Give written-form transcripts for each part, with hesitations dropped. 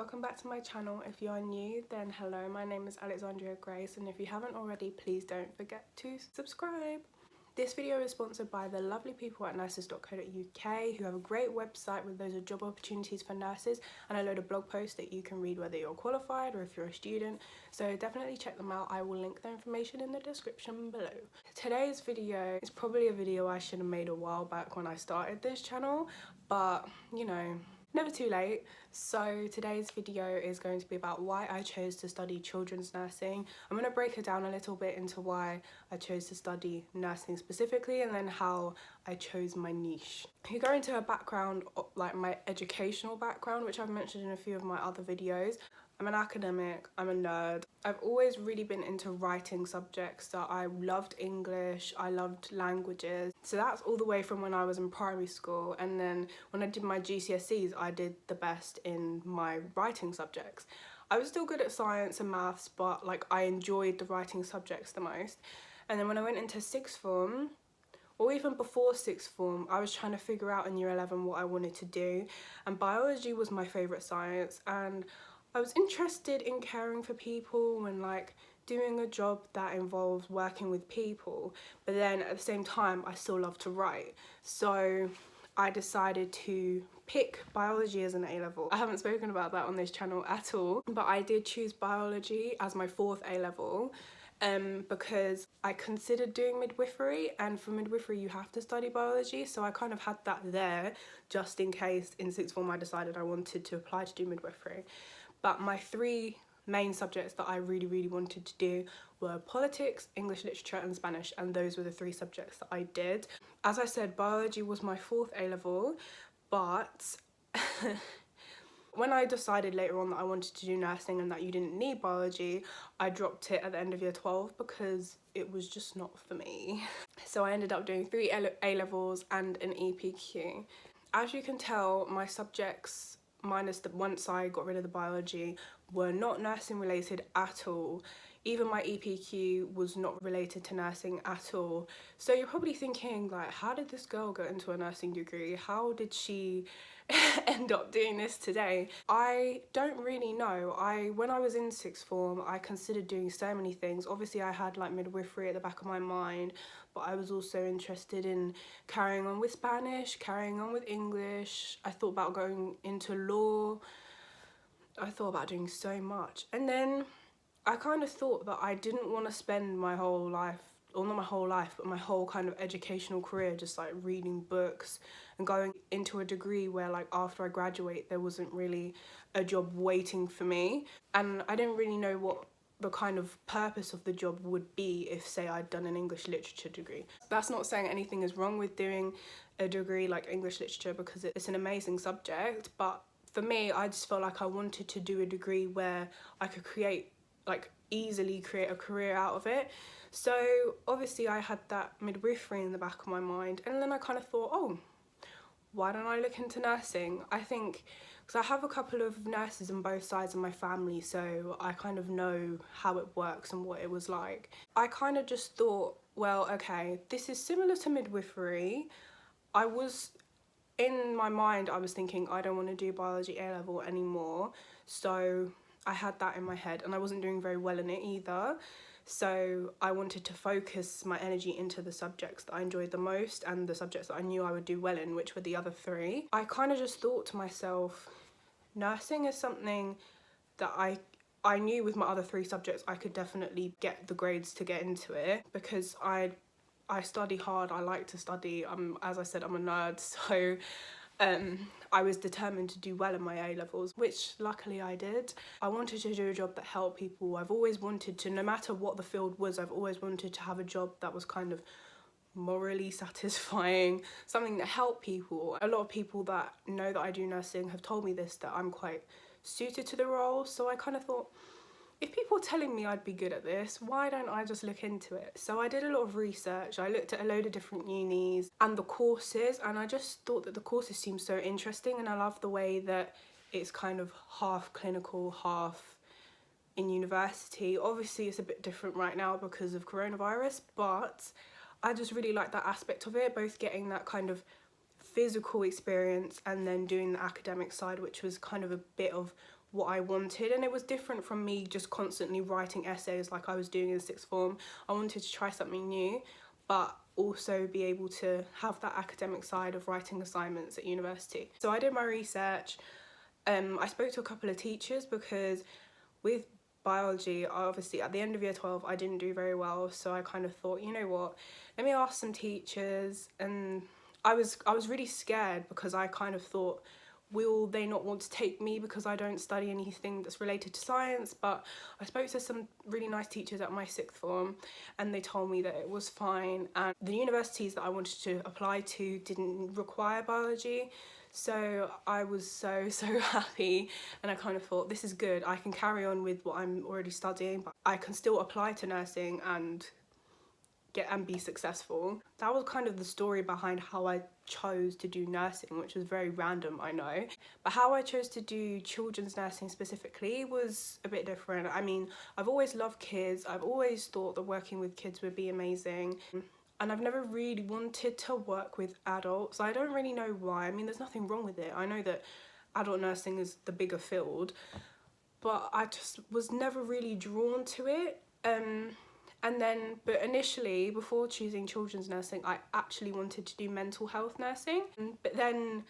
welcome back to my channel. If you are new, then hello, my name is Alexandria, and if you haven't already, please don't forget to subscribe. This video is sponsored by the lovely people at nurses.co.uk who have a great website with loads of job opportunities for nurses and a load of blog posts that you can read whether you're qualified or if you're a student. So definitely check them out. I will link their information in the description below. Today's video is probably a video I should have made a while back when I started this channel, but you know, never too late. So today's video is going to be about why I chose to study children's nursing. I'm going to break it down a little bit into why I chose to study nursing specifically and then how I chose my niche. If you go into a background, like my educational background, which I've mentioned in a few of my other videos, I'm an academic, I'm a nerd. I've always really been into writing subjects, so I loved English, I loved languages. So that's all the way from when I was in primary school, and then when I did my GCSEs, I did the best in my writing subjects. I was still good at science and maths, but like I enjoyed the writing subjects the most. And then when I went into sixth form, or even before sixth form, I was trying to figure out in year 11 what I wanted to do, and biology was my favourite science, and I was interested in caring for people and like doing a job that involves working with people, but then at the same time I still love to write. So I decided to pick biology as an A-level. I haven't spoken about that on this channel at all, but I did choose biology as my fourth A-level because I considered doing midwifery, and for midwifery you have to study biology, so I kind of had that there just in case in sixth form I decided I wanted to apply to do midwifery. But my three main subjects that I really wanted to do were politics, English literature and Spanish, and those were the three subjects that I did. As I said, biology was my fourth A-level, but when I decided later on that I wanted to do nursing and that you didn't need biology, I dropped it at the end of year 12 because it was just not for me. So I ended up doing 3 A-levels and an EPQ. As you can tell, my subjects, minus the once I got rid of the biology, were not nursing related at all. Even my EPQ was not related to nursing at all. So you're probably thinking, like, how did this girl get into a nursing degree? How did she end up doing this today? I don't really know. When I was in sixth form, I considered doing so many things. Obviously I had like midwifery at the back of my mind, but I was also interested in carrying on with Spanish, carrying on with English. I thought about going into law. I thought about doing so much. And then I kind of thought that I didn't want to spend my whole life, or not my whole life, but my whole kind of educational career just like reading books and going into a degree where like after I graduate there wasn't really a job waiting for me, and I didn't really know what the kind of purpose of the job would be if, say, I'd done an English literature degree. That's not saying anything is wrong with doing a degree like English literature because it's an amazing subject, but for me I just felt like I wanted to do a degree where I could easily create a career out of it. So obviously I had that midwifery in the back of my mind, and then I kind of thought, oh, why don't I look into nursing? I think because I have a couple of nurses on both sides of my family, so I kind of know how it works and what it was like. I kind of just thought, well, okay, this is similar to midwifery. In my mind I was thinking I don't want to do biology A-level anymore, so I had that in my head, and I wasn't doing very well in it either. So I wanted to focus my energy into the subjects that I enjoyed the most and the subjects that I knew I would do well in, which were the other three. I kind of just thought to myself, nursing is something that I knew with my other three subjects I could definitely get the grades to get into it because I study hard, I like to study. As I said, I'm a nerd, so I was determined to do well in my A-levels, which luckily I did. I wanted to do a job that helped people. I've always wanted to, no matter what the field was, I've always wanted to have a job that was kind of morally satisfying, something that helped people. A lot of people that know that I do nursing have told me this, that I'm quite suited to the role, so I kind of thought, if people are telling me I'd be good at this, why don't I just look into it? So I did a lot of research. I looked at a load of different unis and the courses, and I just thought that the courses seemed so interesting, and I love the way that it's kind of half clinical, half in university. Obviously it's a bit different right now because of coronavirus, but I just really like that aspect of it, both getting that kind of physical experience and then doing the academic side, which was kind of a bit of what I wanted, and it was different from me just constantly writing essays like I was doing in sixth form. I wanted to try something new, but also be able to have that academic side of writing assignments at university. So I did my research. I spoke to a couple of teachers because with biology, obviously at the end of year 12 I didn't do very well, so I kind of thought, you know what, let me ask some teachers. And I was really scared because I kind of thought, will they not want to take me because I don't study anything that's related to science? But I spoke to some really nice teachers at my sixth form and they told me that it was fine, and the universities that I wanted to apply to didn't require biology. So I was so happy, and I kind of thought, this is good, I can carry on with what I'm already studying, but I can still apply to nursing and be successful. That was kind of the story behind how I chose to do nursing, which was very random, I know. But how I chose to do children's nursing specifically was a bit different. I mean, I've always loved kids. I've always thought that working with kids would be amazing. And I've never really wanted to work with adults. I don't really know why. I mean, there's nothing wrong with it. I know that adult nursing is the bigger field, but I just was never really drawn to it. But initially, before choosing children's nursing, I actually wanted to do mental health nursing. But then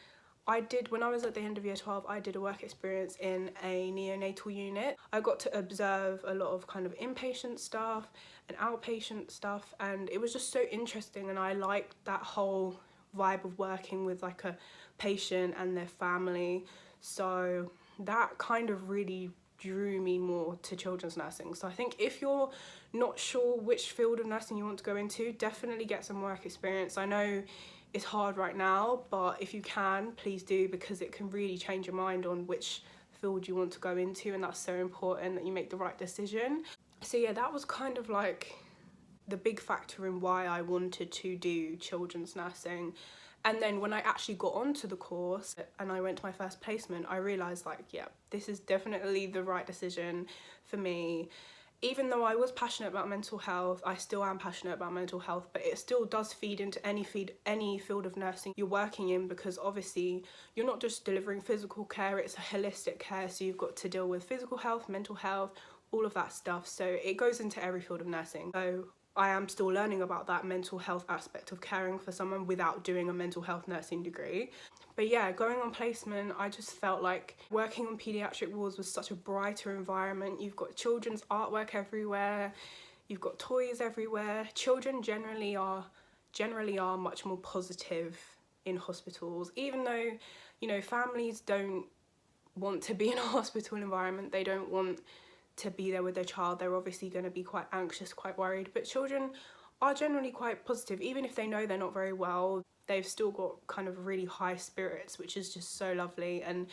when I was at the end of year 12, I did a work experience in a neonatal unit. I got to observe a lot of kind of inpatient stuff and outpatient stuff, and it was just so interesting, and I liked that whole vibe of working with like a patient and their family. So that kind of really drew me more to children's nursing. So I think if you're not sure which field of nursing you want to go into, definitely get some work experience. I know it's hard right now, but if you can, please do, because it can really change your mind on which field you want to go into, and that's so important that you make the right decision. So yeah, that was kind of like the big factor in why I wanted to do children's nursing. And then when I actually got onto the course and I went to my first placement, I realised like, yeah, this is definitely the right decision for me. Even though I was passionate about mental health, I still am passionate about mental health, but it still does feed into any field of nursing you're working in, because obviously you're not just delivering physical care, it's a holistic care. So you've got to deal with physical health, mental health, all of that stuff. So it goes into every field of nursing. So I am still learning about that mental health aspect of caring for someone without doing a mental health nursing degree. But yeah, going on placement, I just felt like working on paediatric wards was such a brighter environment. You've got children's artwork everywhere, you've got toys everywhere. Children generally are much more positive in hospitals, even though, you know, families don't want to be in a hospital environment. They don't want to be there with their child. They're obviously going to be quite anxious, quite worried, but children are generally quite positive. Even if they know they're not very well, they've still got kind of really high spirits, which is just so lovely. And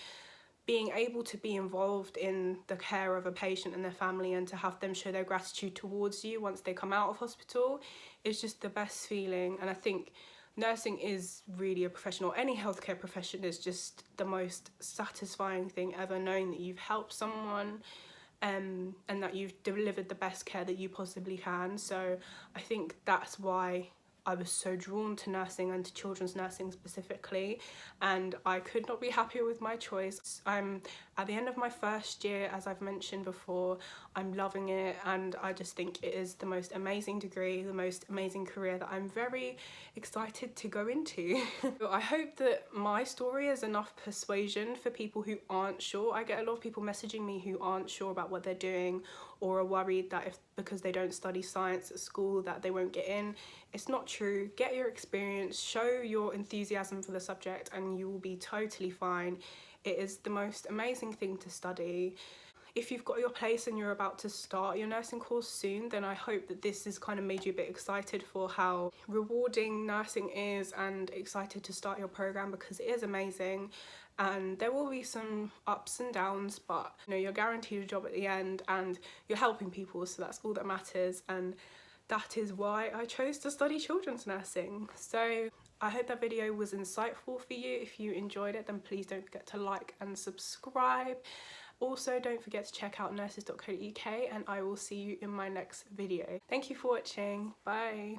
being able to be involved in the care of a patient and their family, and to have them show their gratitude towards you once they come out of hospital, is just the best feeling. And I think nursing is really a profession, or any healthcare profession is just the most satisfying thing ever, knowing that you've helped someone and that you've delivered the best care that you possibly can. So I think that's why I was so drawn to nursing, and to children's nursing specifically, and I could not be happier with my choice. I'm at the end of my first year, as I've mentioned before. I'm loving it, and I just think it is the most amazing degree, the most amazing career that I'm very excited to go into. I hope that my story is enough persuasion for people who aren't sure. I get a lot of people messaging me who aren't sure about what they're doing, or are worried that because they don't study science at school that they won't get in. It's not true. Get your experience, show your enthusiasm for the subject, and you will be totally fine. It is the most amazing thing to study. If you've got your place and you're about to start your nursing course soon, then I hope that this has kind of made you a bit excited for how rewarding nursing is, and excited to start your program, because it is amazing. And there will be some ups and downs, but you know, you're guaranteed a job at the end, and you're helping people, so that's all that matters. And that is why I chose to study children's nursing. So I hope that video was insightful for you. If you enjoyed it, then please don't forget to like and subscribe. Also, don't forget to check out nurses.co.uk, and I will see you in my next video. Thank you for watching. Bye.